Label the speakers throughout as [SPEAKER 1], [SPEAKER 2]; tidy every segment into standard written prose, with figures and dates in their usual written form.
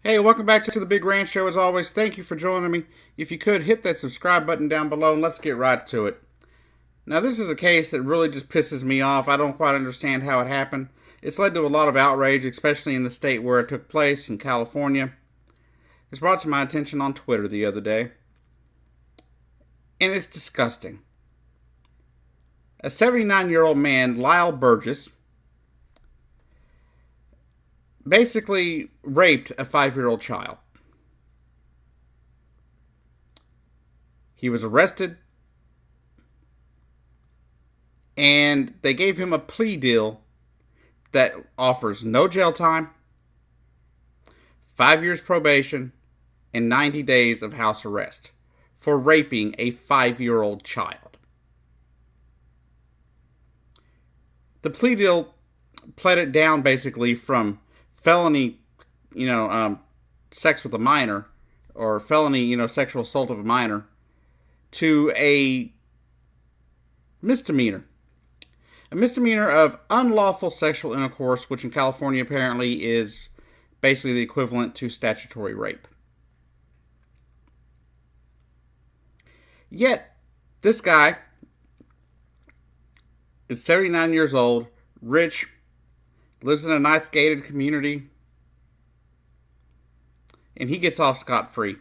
[SPEAKER 1] Hey, welcome back to the Big Ranch Show. As always, thank you for joining me. If you could, hit that subscribe button down below and let's get right to it. Now, this is a case that really just pisses me off. I don't quite understand how it happened. It's led to a lot of outrage, especially in the state where it took place, in California. It was brought to my attention on Twitter the other day, and it's disgusting. A 79-year-old man, Lyle Burgess, basically raped a 5-year-old child. He was arrested, and they gave him a plea deal that offers no jail time, 5 years probation, and 90 days of house arrest for raping a 5-year-old child. The plea deal pled it down basically from felony, sex with a minor, or felony, sexual assault of a minor, to a misdemeanor. A misdemeanor of unlawful sexual intercourse, which in California apparently is basically the equivalent to statutory rape. Yet, this guy is 79 years old, rich, lives in a nice gated community, and he gets off scot-free.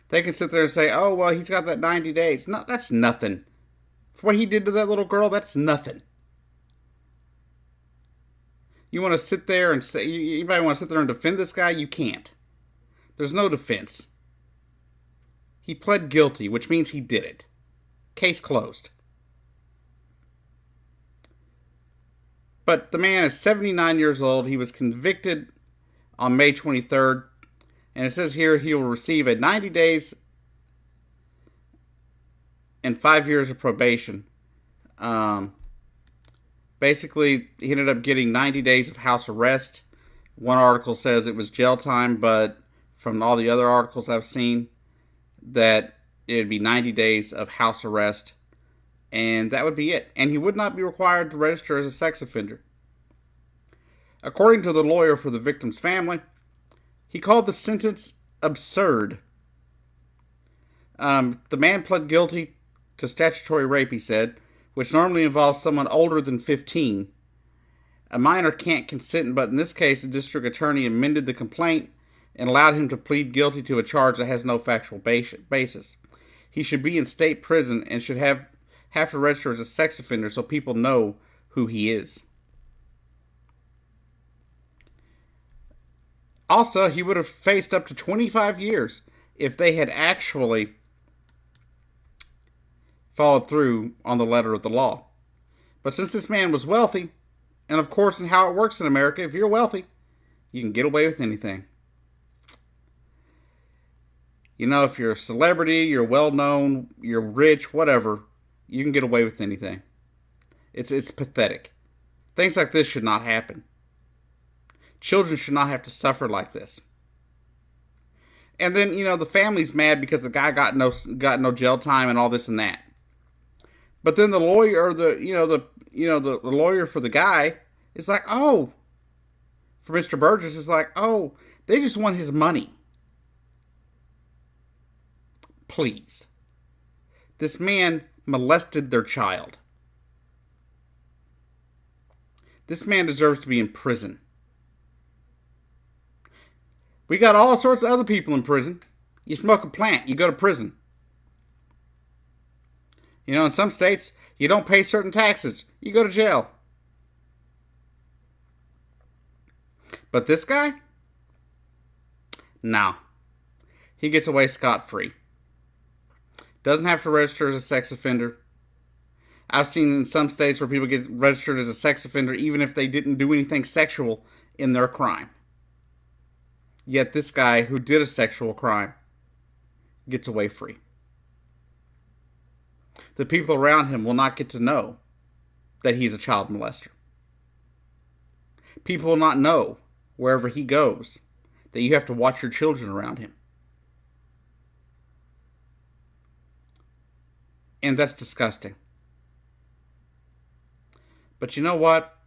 [SPEAKER 1] They can sit there and say, oh, well, he's got that 90 days. No, that's nothing. For what he did to that little girl, that's nothing. You want to sit there and say, anybody want to sit there and defend this guy? You can't. There's no defense. He pled guilty, which means he did it. Case closed. But the man is 79 years old. He was convicted on May 23rd. And it says here he will receive a 90 days and 5 years of probation. Basically, he ended up getting 90 days of house arrest. One article says it was jail time, but from all the other articles I've seen, that it'd be 90 days of house arrest. And that would be it. And he would not be required to register as a sex offender. According to the lawyer for the victim's family, he called the sentence absurd. The man pled guilty to statutory rape, he said, which normally involves someone older than 15. A minor can't consent, but in this case, the district attorney amended the complaint and allowed him to plead guilty to a charge that has no factual basis. He should be in state prison and should have to register as a sex offender so people know who he is. Also, he would have faced up to 25 years if they had actually followed through on the letter of the law. But since this man was wealthy, and of course, in how it works in America, if you're wealthy, you can get away with anything. If you're a celebrity, you're well-known, you're rich, whatever, you can get away with anything. It's pathetic. Things like this should not happen. Children should not have to suffer like this. And then, the family's mad because the guy got no jail time and all this and that. But then the lawyer, the lawyer for the guy is like, oh, for Mr. Burgess is like, oh, they just want his money. Please. This man molested their child. This man deserves to be in prison. We got all sorts of other people in prison. You smoke a plant, you go to prison. In some states, you don't pay certain taxes, you go to jail. But this guy? No. He gets away scot-free. Doesn't have to register as a sex offender. I've seen in some states where people get registered as a sex offender even if they didn't do anything sexual in their crime. Yet this guy who did a sexual crime gets away free. The people around him will not get to know that he's a child molester. People will not know wherever he goes that you have to watch your children around him. And that's disgusting. But you know what?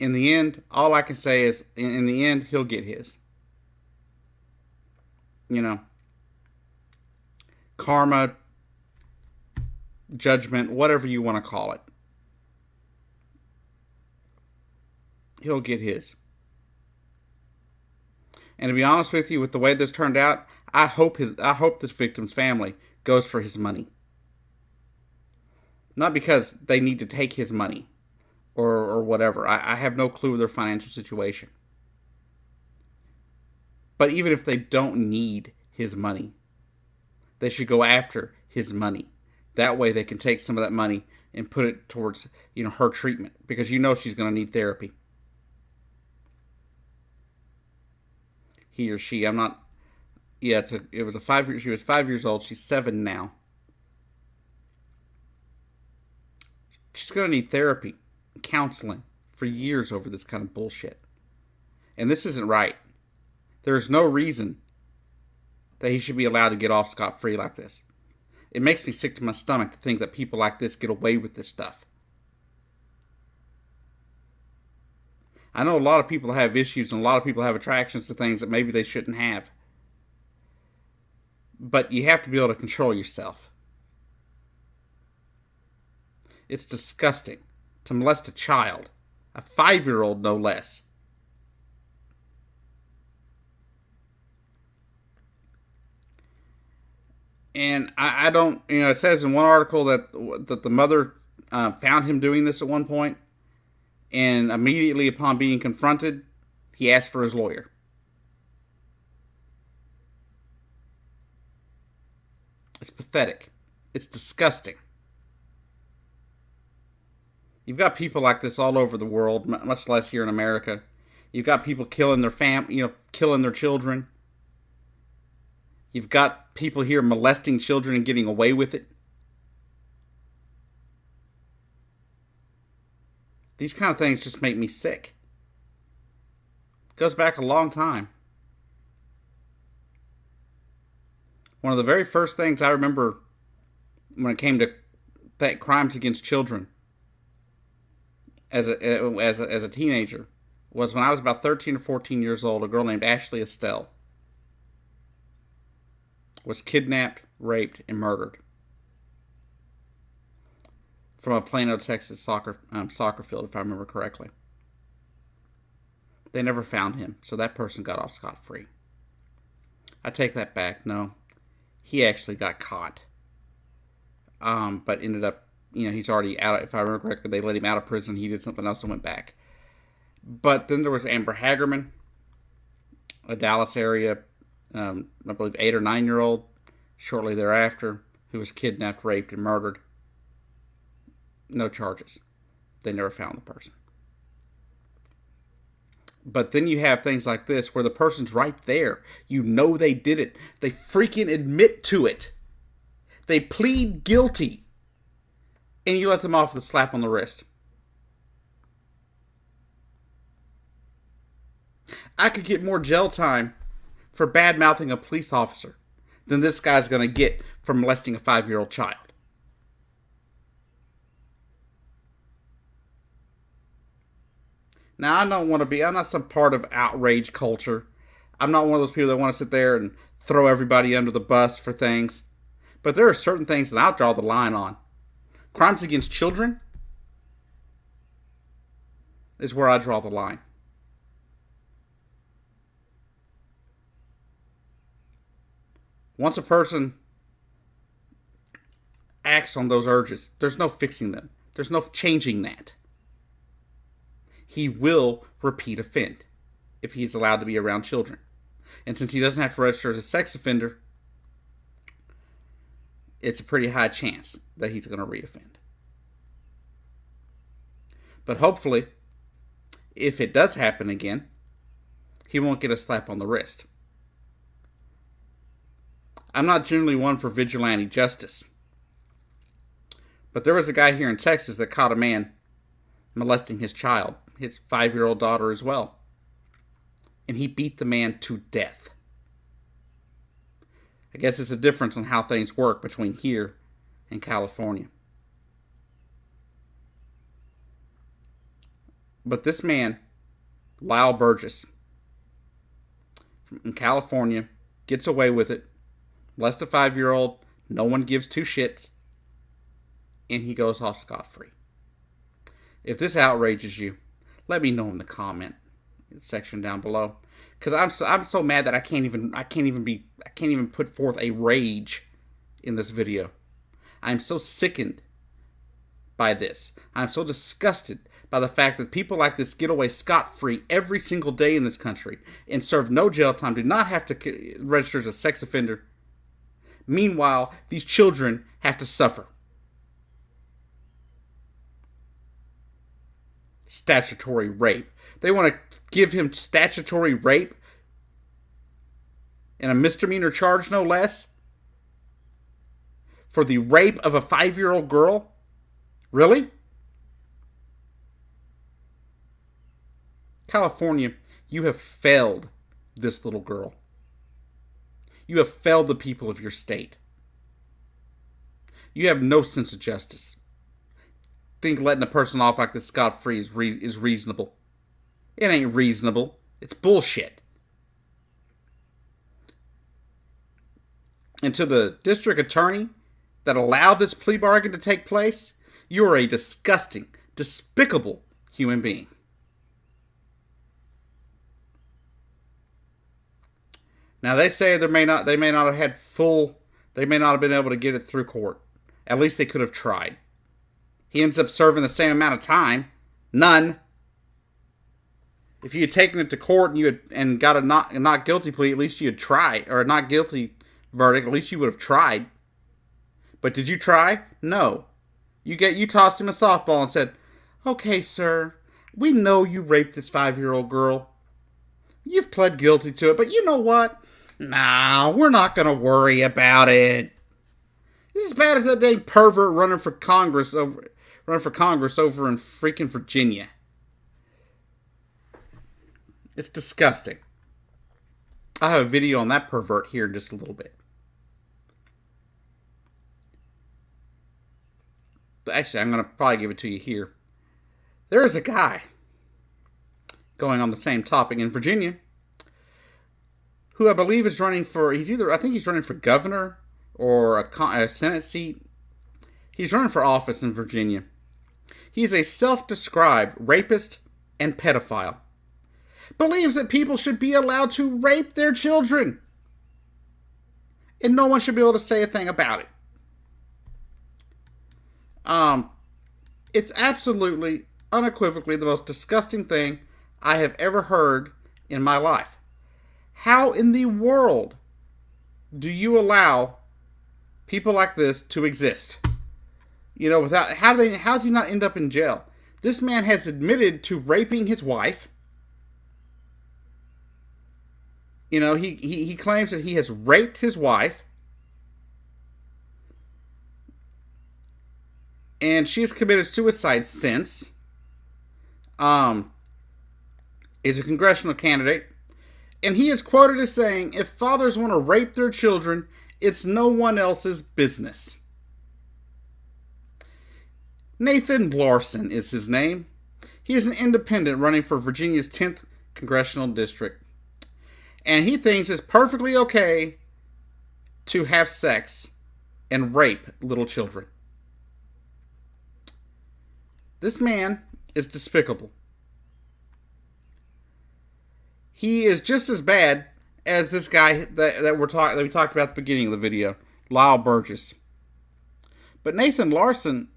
[SPEAKER 1] In the end, all I can say is, in the end, he'll get his. You know, karma, judgment, whatever you want to call it. He'll get his. And to be honest with you, with the way this turned out, I hope this victim's family goes for his money. Not because they need to take his money or whatever. I have no clue of their financial situation. But even if they don't need his money, they should go after his money. That way they can take some of that money and put it towards, her treatment, because she's going to need therapy. He or she, I'm not. Yeah, it was a 5 year. She was 5 years old. She's 7 now. She's going to need therapy, counseling for years over this kind of bullshit. And this isn't right. There's no reason that he should be allowed to get off scot-free like this. It makes me sick to my stomach to think that people like this get away with this stuff. I know a lot of people have issues and a lot of people have attractions to things that maybe they shouldn't have. But you have to be able to control yourself. It's disgusting to molest a child, a 5-year-old no less. And I don't, it says in one article that the mother found him doing this at one point, and immediately upon being confronted, he asked for his lawyer. It's pathetic. It's disgusting. You've got people like this all over the world, much less here in America. You've got people killing their killing their children. You've got people here molesting children and getting away with it. These kind of things just make me sick. It goes back a long time. One of the very first things I remember when it came to crimes against children as a teenager was when I was about 13 or 14 years old. A girl named Ashley Estelle was kidnapped, raped, and murdered from a Plano, Texas soccer field, if I remember correctly. They never found him, so that person got off scot-free. I take that back. No, he actually got caught, but ended up, he's already out. If I remember correctly, they let him out of prison. He did something else and went back. But then there was Amber Hagerman, a Dallas area, I believe 8 or 9-year-old, shortly thereafter, who was kidnapped, raped, and murdered. No charges. They never found the person. But then you have things like this where the person's right there. They did it. They freaking admit to it. They plead guilty. And you let them off with a slap on the wrist. I could get more jail time for bad-mouthing a police officer than this guy's going to get for molesting a 5-year-old child. Now, I'm not some part of outrage culture. I'm not one of those people that want to sit there and throw everybody under the bus for things. But there are certain things that I'll draw the line on. Crimes against children is where I draw the line. Once a person acts on those urges, there's no fixing them. There's no changing that. He will repeat offend if he's allowed to be around children. And since he doesn't have to register as a sex offender, it's a pretty high chance that he's going to reoffend. But hopefully, if it does happen again, he won't get a slap on the wrist. I'm not generally one for vigilante justice. But there was a guy here in Texas that caught a man molesting his child, his 5-year-old daughter as well. And he beat the man to death. I guess it's a difference on how things work between here and California. But this man, Lyle Burgess, in California, gets away with it. Molest a 5-year-old. No one gives two shits. And he goes off scot-free. If this outrages you, let me know in the comment section down below. Because I'm so mad that I can't even put forth a rage in this video. I'm so sickened by this. I'm so disgusted by the fact that people like this get away scot-free every single day in this country and serve no jail time, do not have to register as a sex offender. Meanwhile, these children have to suffer. Statutory rape. They want to give him statutory rape and a misdemeanor charge, no less, for the rape of a 5-year-old girl? Really? California, you have failed this little girl. You have failed the people of your state. You have no sense of justice. Think letting a person off like this scot-free is reasonable. It ain't reasonable. It's bullshit. And to the district attorney that allowed this plea bargain to take place, you are a disgusting, despicable human being. Now they say they may not have been able to get it through court. At least they could have tried. He ends up serving the same amount of time. None. If you had taken it to court and got a not guilty plea, at least you had tried, or a not guilty verdict, at least you would have tried. But did you try? No. You tossed him a softball and said, "Okay, sir, we know you raped this 5-year-old girl. You've pled guilty to it, but you know what? Nah, we're not going to worry about it." This is as bad as that dang pervert running for Congress over in freaking Virginia. It's disgusting. I have a video on that pervert here in just a little bit. But actually, I'm going to probably give it to you here. There is a guy going on the same topic in Virginia who I believe is running for, I think he's running for governor or a Senate seat. He's running for office in Virginia. He's a self-described rapist and pedophile. Believes that people should be allowed to rape their children. And no one should be able to say a thing about it. It's absolutely, unequivocally the most disgusting thing I have ever heard in my life. How in the world do you allow people like this to exist? You know, how does he not end up in jail? This man has admitted to raping his wife. You know, he claims that he has raped his wife. And she has committed suicide since. Is a congressional candidate. And he is quoted as saying, "If fathers want to rape their children, it's no one else's business." Nathan Larson is his name. He is an independent running for Virginia's 10th congressional district. And he thinks it's perfectly okay to have sex and rape little children. This man is despicable. He is just as bad as this guy that we talked about at the beginning of the video, Lyle Burgess. But Nathan Larson,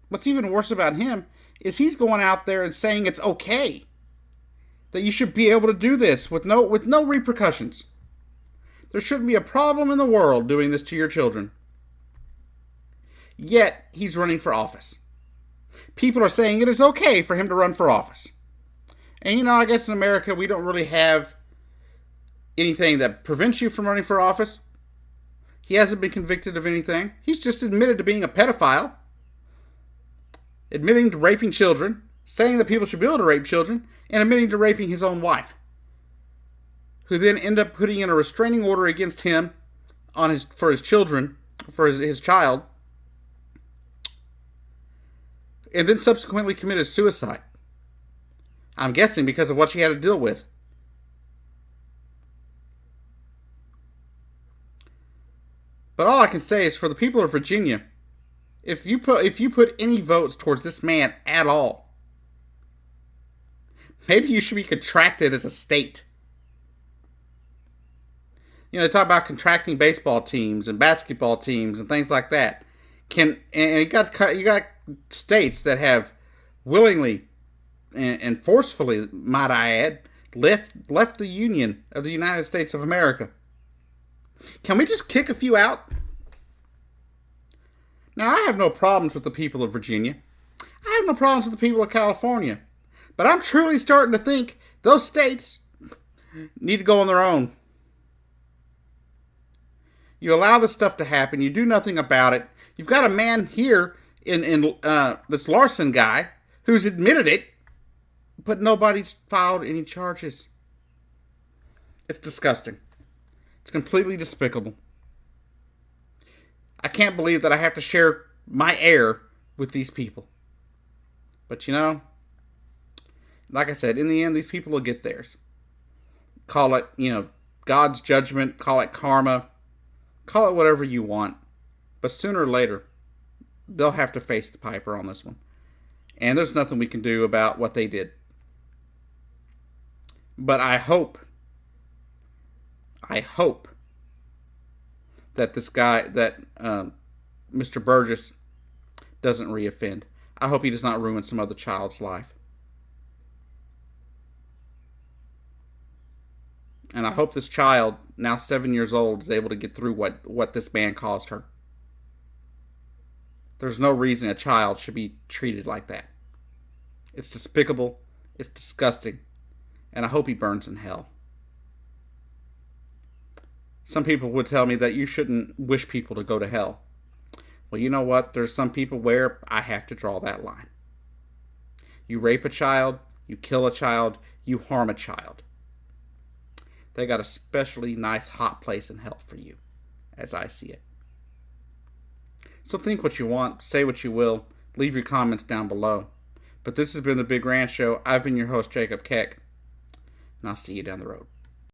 [SPEAKER 1] what's even worse about him is he's going out there and saying it's okay, that you should be able to do this with no repercussions. There shouldn't be a problem in the world doing this to your children. Yet he's running for office. People are saying it is okay for him to run for office. And you know, I guess in America we don't really have anything that prevents you from running for office. He hasn't been convicted of anything. He's just admitted to being a pedophile. Admitting to raping children. Saying that people should be able to rape children. And admitting to raping his own wife. Who then end up putting in a restraining order against him for his children. For his child. And then subsequently committed suicide. I'm guessing because of what she had to deal with. But all I can say is for the people of Virginia, if you put any votes towards this man at all, maybe you should be contracted as a state. You know, they talk about contracting baseball teams and basketball teams and things like that. And you got states that have willingly and forcefully, might I add, left the Union of the United States of America. Can we just kick a few out? Now, I have no problems with the people of Virginia. I have no problems with the people of California. But I'm truly starting to think those states need to go on their own. You allow this stuff to happen. You do nothing about it. You've got a man here in this Larson guy who's admitted it, but nobody's filed any charges. It's disgusting. It's completely despicable. I can't believe that I have to share my air with these people. But you know, like I said, in the end, these people will get theirs. Call it, God's judgment, call it karma, call it whatever you want. But sooner or later, they'll have to face the piper on this one. And there's nothing we can do about what they did. But I hope that this guy, that Mr. Burgess, doesn't reoffend. I hope he does not ruin some other child's life. And I hope this child, now 7 years old, is able to get through what this man caused her. There's no reason a child should be treated like that. It's despicable. It's disgusting. And I hope he burns in hell. Some people would tell me that you shouldn't wish people to go to hell. Well, you know what? There's some people where I have to draw that line. You rape a child, you kill a child, you harm a child. They got a specially nice hot place in hell for you, as I see it. So think what you want, say what you will, leave your comments down below. But this has been The Big Ranch Show. I've been your host, Jacob Keck, and I'll see you down the road.